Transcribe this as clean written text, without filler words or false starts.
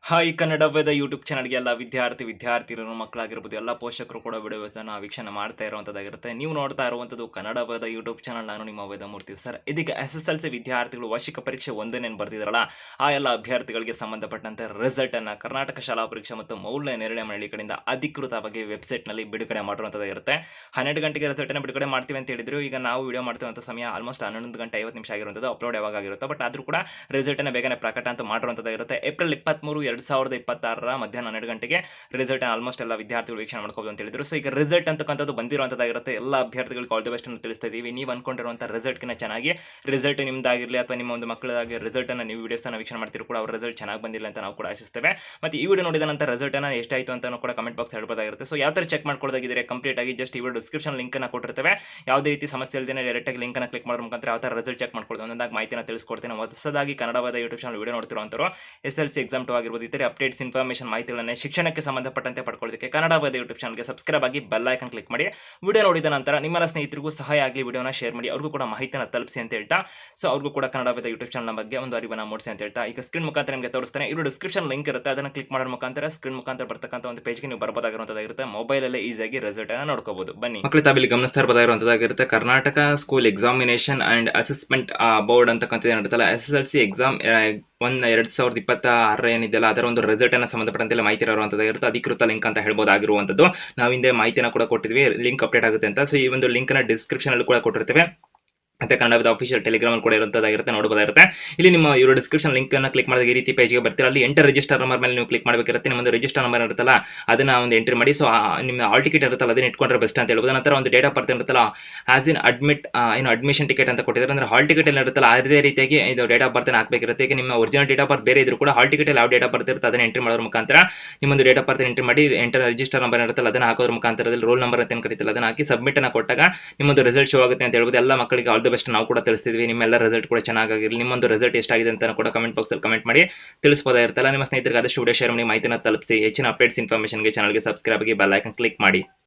Hi Kannada Veda YouTube ಚಾನಲ್‌ಗೆ ಎಲ್ಲ ವಿದ್ಯಾರ್ಥಿನಿಯರು ಮಕ್ಕಳಾಗಿರ್ಬೋದು ಎಲ್ಲ ಪೋಷಕರು ಕೂಡ ವಿಡಿಯೋಸನ್ನು ವೀಕ್ಷಣೆ ಮಾಡ್ತಾ ಇರುವಂಥದ್ದಾಗಿರುತ್ತೆ. ನೀವು ನೋಡ್ತಾ ಇರುವಂಥದ್ದು ಕನ್ನಡ ವೇದ ಯೂಟ್ಯೂಬ್ ಚಾನಲ್. ನಾನು ನಿಮ್ಮ ವೇದಮೂರ್ತಿ ಸರ್. ಇದೀಗ ಎಸ್-ಎಸ್-ಎಲ್-ಸಿ ವಿದ್ಯಾರ್ಥಿಗಳು ವಾರ್ಷಿಕ ಪರೀಕ್ಷೆ 1ನೇನು ಬರ್ತಿದ್ದಾರಲ್ಲ, ಆ ಎಲ್ಲ ಅಭ್ಯರ್ಥಿಗಳಿಗೆ ಸಂಬಂಧಪಟ್ಟಂತೆ ರಿಸಲ್ಟನ್ನು ಕರ್ನಾಟಕ ಶಾಲಾ ಪರೀಕ್ಷೆ ಮತ್ತು ಮೌಲ್ಯ ನಿರ್ಣಯ ಮಂಡಳಿ ಕಡೆಯಿಂದ ಅಧಿಕೃತವಾಗಿ ವೆಬ್ಸೈಟ್‌ನಲ್ಲಿ ಬಿಡುಗಡೆ ಮಾಡಿರುವಂಥದ್ದಾಗಿರುತ್ತೆ. 12 ಗಂಟೆಗೆ ರಿಸಲ್ಟನ್ನು ಬಿಡುಗಡೆ ಮಾಡ್ತೀವಿ ಅಂತ ಹೇಳಿದ್ರು. ಈಗ ನಾವು ವಿಡಿಯೋ ಮಾಡ್ತಿರುವಂಥ ಸಮಯ ಆಲ್ಮೋಸ್ಟ್ 11 ಗಂಟೆ 50 ನಿಮಿಷ ಆಗಿರುವಂಥದ್ದು. ಅಪ್ಲೋಡ್ ಯಾವಾಗ ಆಗಿರುತ್ತೆ, ಬಟ್ ಆದರೂ ಕೂಡ ರಿಸಲ್ಟನ್ನು ಬೇಗನೆ ಪ್ರಕಟ ಅಂತ ಮಾಡಿರುವಂಥದ್ದಾಗಿರುತ್ತೆ. ಏಪ್ರಿಲ್ 23, 2026 ಮಧ್ಯಾಹ್ನ 12 ಗಂಟೆಗೆ ರಿಸಲ್ಟ್ ಆಲ್ಮೋಸ್ಟ್ ಎಲ್ಲ ವಿದ್ಯಾರ್ಥಿಗಳು ವೀಕ್ಷಣೆ ಮಾಡ್ಕೋಬಹುದು ಅಂತ ಹೇಳಿದ್ರು. ಸೊ ಈಗ ರಿಸಲ್ಟ್ ಅಂತಕ್ಕಂಥದ್ದು ಬಂದಿರುವಂಥದ್ದಾಗಿರುತ್ತೆ. ಎಲ್ಲ ಅಭ್ಯರ್ಥಿಗಳಿಗೆ ಆಲ್ ದಿ ಬೆಸ್ಟ್ ಅನ್ನು ತಿಳಿಸ್ತಾ ಇದೀವಿ. ನೀವು ಅನ್ಕೊಂಡಿರುವಂಥ ರಿಸಲ್ಟ್ಗಿಂತ ಚೆನ್ನಾಗಿ ರಿಸಲ್ಟ್ ನಿಮ್ದಾಗಿರಲಿ ಅಥವಾ ನಿಮ್ಮ ಒಂದು ಮಕ್ಕಳಾಗಿ ರಿಸಲ್ಟ್ ಅನ್ನು ನೀವು ವಿಡಿಯೋಸ್ನ ವೀಕ್ಷಣೆ ಮಾಡ್ತಿರೋ ಕೂಡ ಅವ್ರ ರಿಸಲ್ಟ್ ಚೆನ್ನಾಗಿ ಬಂದಿಲ್ಲ ಅಂತ ನಾವು ಕೂಡ ಆಶಿಸ್ತೇವೆ. ಮತ್ತೆ ಈ ವಿಡಿಯೋ ನೋಡಿದ ನಂತರ ರಿಸಲ್ಟ್ ಅನ್ನು ಎಷ್ಟಾಯಿತು ಅಂತ ಕೂಡ ಕಮೆಂಟ್ ಬಾಕ್ಸ್ ಹೇಳ್ಬೋದಾಗಿರುತ್ತೆ. ಸೊ ಯಾವ ಥರ ಚೆಕ್ ಮಾಡ್ಕೊಳ್ಳೋದಾಗಿದ್ರೆ ಕಂಪ್ಲೀಟ್ ಆಗಿ ಜಸ್ಟ್ ಈ ವಿಡಿಯೋ ಡಿಸ್ಕ್ರಿಪ್ಷನ್ ಲಿಂಕ್ ಅನ್ನು ಕೊಟ್ಟಿರ್ತೇವೆ. ಯಾವುದೇ ರೀತಿ ಸಮಸ್ಯೆ ಇಲ್ಲದೆ ಡೈರೆಕ್ಟ್ ಆಗಿ ಲಿಂಕ್ ಅನ್ನು ಕ್ಲಿಕ್ ಮಾಡೋದ್ರ ಮುಖಾಂತರ ಯಾವ ಥರ ರಿಸಲ್ಟ್ ಚೆಕ್ ಮಾಡ್ಕೊಳ್ಳೋದು ಒಂದೊಂದಾಗಿ ಮಾಹಿತಿನ ತಿಳಿಸ್ಕೊಡ್ತೀನಿ. ಹೊಸದಾಗಿ ಕನ್ನಡವಾದ ಯೂಟ್ಯೂಬ್ ಚಾನಲ್ ವಿಡಿಯೋ ನೋಡ್ತಿರುವಂತರು ಎಸ್-ಎಲ್-ಸಿ ಎಕ್ಸಾಮ್ 2 ಆಗಿರ್ಬೋದು, ಇತರ ಅಪ್ಡೇಟ್ಸ್ ಇನ್ಫಾರ್ಮೇಷನ್ ಮಾಹಿತಿಗಳನ್ನ ಶಿಕ್ಷಣಕ್ಕೆ ಸಂಬಂಧಪಟ್ಟಂತೆ ಪಡ್ಕೊಳ್ಳೋದಕ್ಕೆ ಕನ್ನಡ ವೇದ ಯೂಟ್ಯೂಬ್ ಚಾನಲ್ಗೆ ಸಬ್ಸ್ಕ್ರೈಬ್ ಆಗಿ ಬೆಲ್ ಐಕಾನ್ ಕ್ಲಿಕ್ ಮಾಡಿ. ವಿಡಿಯೋ ನೋಡಿದ ನಂತರ ನಿಮ್ಮ ಸ್ನೇಹಿತರಿಗೂ ಸಹಾಯ ಆಗಲಿ ವಿಡಿಯೋನ ಶೇರ್ ಮಾಡಿ, ಅವ್ರಿಗೂ ಕೂಡ ಮಾಹಿತಿನ ತಲುಪಿಸಿ ಅಂತ ಹೇಳ್ತಾ, ಸೊ ಅವ್ರಿಗೂ ಕೂಡ ಕನ್ನಡ ವೇದ ಯೂಟ್ಯೂಬ್ ಚಾನಲ್ ಬಗ್ಗೆ ಒಂದು ಅರಿವನ್ನು ಮೂಡಿಸಿ ಅಂತ ಹೇಳ್ತಾ, ಈಗ ಸ್ಕ್ರೀನ್ ಮುಖಾಂತರ ನಿಮಗೆ ತೋರಿಸ್ತಾನೆ. ಇವರು ಡಿಸ್ಕ್ರಿಪ್ಷನ್ ಲಿಂಕ್ ಇರುತ್ತೆ, ಅದನ್ನು ಕ್ಲಿಕ್ ಮಾಡೋದ್ರ ಮುಖಾಂತರ ಸ್ಕ್ರೀನ್ ಮುಖಾಂತರ ಬರ್ತಕ್ಕಂಥ ಒಂದು ಪೇಜ್ಗೆ ನೀವು ಬರ್ಬೋದಾಗಿರುವಂತದ್ದಾಗಿರುತ್ತೆ. ಮೊಬೈಲಲ್ಲೇ ಈಸಿಯಾಗಿ ರಿಸಲ್ಟ್ ಅನ್ನು ನೋಡ್ಕೋಬಹುದು. ಬನ್ನಿ ಮಕ್ಕಳು, ತಾವಿಲ್ಲಿ ಗಮನಿಸ್ತಾ ಇರಬಹುದಾಗಿರುವಂತದ್ದಾಗಿರುತ್ತೆ Karnataka school examination and assessment board ಅಂತಕ್ಕಂಥದ್ದು ಏನಿರುತ್ತಲ್ಲ, ಎಸ್-ಎಸ್-ಎಲ್-ಸಿ ಎಕ್ಸಾಮ್ 2026 ಏನಿದೆಯಲ್ಲ ಅದರ ಒಂದು ರಿಸಲ್ಟ್ ಅನ್ನ ಸಂಬಂಧಪಟ್ಟಂತೆ ಮಾಹಿತಿ ಇರುವಂತದ್ದಾಗಿರುತ್ತೆ. ಅಧಿಕೃತ ಲಿಂಕ್ ಅಂತ ಹೇಳ್ಬೋದಾಗಿರುವಂತದ್ದು. ನಾವು ಹಿಂದೆ ಮಾಹಿತಿನ ಕೂಡ ಕೊಟ್ಟಿದ್ವಿ, ಲಿಂಕ್ ಅಪ್ಡೇಟ್ ಆಗುತ್ತೆ ಅಂತ. ಸೊ ಈ ಒಂದು ಲಿಂಕ್ ನ ಡಿಸ್ಕ್ರಿಪ್ಷನ್ ಅಲ್ಲಿ ಕೂಡ ಕೊಟ್ಟಿರ್ತೇವೆ. ಮತ್ತೆ ಕನ್ನಡದ ಅಫಿಷಿಯಲ್ ಟೆಲಿಗ್ರಾಮ್ ಕೂಡ ಇರುವಂತದ್ದಾಗಿರುತ್ತೆ, ನೋಡಬಹುದಾಗಿರುತ್ತೆ. ಇಲ್ಲಿ ನಿಮ್ಮ ಇವರು ಡಿಸ್ಕ್ರಿಪ್ಷನ್ ಲಿಂಕ್ ಅನ್ನು ಕ್ಲಿಕ್ ಮಾಡಿದಾಗ ಈ ರೀತಿ ಪೇಜ್ಗೆ ಬರ್ತೀರಾ. ಅಲ್ಲಿ ಎಂಟರ್ ರಿಜಿಸ್ಟರ್ ನಂಬರ್ ಮೇಲೆ ನೀವು ಕ್ಲಿಕ್ ಮಾಡಬೇಕಿರುತ್ತೆ. ನಿಮ್ಮೊಂದು ರಿಜಿಸ್ಟರ್ ನಂಬರ್ ಇರುತ್ತಲ್ಲ ಅದನ್ನ ಒಂದು ಎಂಟ್ರಿ ಮಾಡಿ. ಸೊ ನಿಮ್ಮ ಹಾಲ್ ಟಿಕೆಟ್ ಇರುತ್ತಲ್ಲ ಅದನ್ನ ಇಟ್ಕೊಂಡ್ರೆ ಬೆಸ್ಟ್ ಅಂತ ಹೇಳ್ಬೋದು. ನಂತರ ಒಂದು ಡೇಟ್ ಆಫ್ ಬರ್ತ್ ಇರುತ್ತಲ್ಲ, ಆಸ್ ಇನ್ ಅಡ್ಮಿಷನ್ ಟಿಕೆಟ್ ಅಂತ ಕೊಟ್ಟಿದ್ದಾರೆ. ಅಂದ್ರೆ ಹಾಲ್ ಟಿಕೆಟ್ ಎಲ್ಲ ಇರುತ್ತಲ್ಲ ಅದೇ ರೀತಿಯಾಗಿ ಇದು ಡೇಟ್ ಆಫ್ ಬರ್ತ್ ಹಾಕಬೇಕಿರುತ್ತೆ. ಈಗ ನಿಮ್ಮ ಒರಿಜಿನಲ್ ಡೇಟ್ ಆಫ್ ಬರ್ತ್ ಬೇರೆ ಇದ್ರು ಕೂಡ ಹಾಲ್ ಟಿಕೆಟ್ ಯಾವ ಡೇಟ್ ಆಫ್ ಬರ್ತ್ ಇರುತ್ತೆ ಅದನ್ನ ಎಂಟ್ರಿ ಮಾಡೋದ್ರ ಮುಖಾಂತರ ನಿಮ್ಮೊಂದು ಡೇಟ್ ಆಫ್ ಬರ್ತ್ ಎಂಟ್ರಿ ಮಾಡಿ, ಎಂಟರ್ ರಿಜಿಸ್ಟರ್ ನಂಬರ್ ಇರುತ್ತಲ್ಲ ಅದನ್ನ ಹಾಕೋದ್ರ ಮುಖಾಂತರದಲ್ಲಿ ರೋಲ್ ನಂಬರ್ ಅಂತ ಕರೀತಿಲ್ಲ ಅದನ್ನ ಹಾಕಿ ಸಬ್ಮಿಟ್ ಅನ್ನ ಕೊಟ್ಟಾಗ ನಿಮ್ಮೊಂದು ರಿಸಲ್ಟ್ ಶೋ ಆಗುತ್ತೆ ಅಂತ ಹೇಳ್ಬೋದು. ಎಲ್ಲ ಮಕ್ಕಳಿಗೆ ಆಲ್ ದಿ ಬೆಸ್ಟ್ ನಾವು ಕೂಡ ತಿಳಿಸ್ತೀವಿ. ನಿಮ್ಮೆಲ್ಲ ರಿಸಲ್ಟ್ ಕೂಡ ಚೆನ್ನಾಗಿರಲಿ. ನಿಮ್ಮೊಂದು ರಿಸಲ್ಟ್ ಎಷ್ಟಾಗಿದೆ ಅಂತ ಕೂಡ ಕಮೆಂಟ್ ಬಾಕ್ಸ್ ಅಲ್ಲಿ ಕಮೆಂಟ್ ಮಾಡಿ ತಿಳಿಸಬಹುದಾಗಿರುತ್ತಲ್ಲ. ನಿಮ್ಮ ಸ್ನೇಹಿತರಿಗೆ ಆದಷ್ಟು ವಿಡಿಯೋ ಶೇರ್ ಮಾಡಿ, ಮಾಹಿತಿನ ತಲುಪಿಸಿ. ಹೆಚ್ಚಿನ ಅಪ್ಡೇಟ್ಸ್ ಇನ್ಫಾರ್ಮೇಷನ್ಗೆ ಚಾನಲ್ಗೆ ಸಬ್ಸ್ಕ್ರೈಬ್ ಆಗಿ ಬೆಲ್ ಐಕಾನ್ ಕ್ಲಿಕ್ ಮಾಡಿ.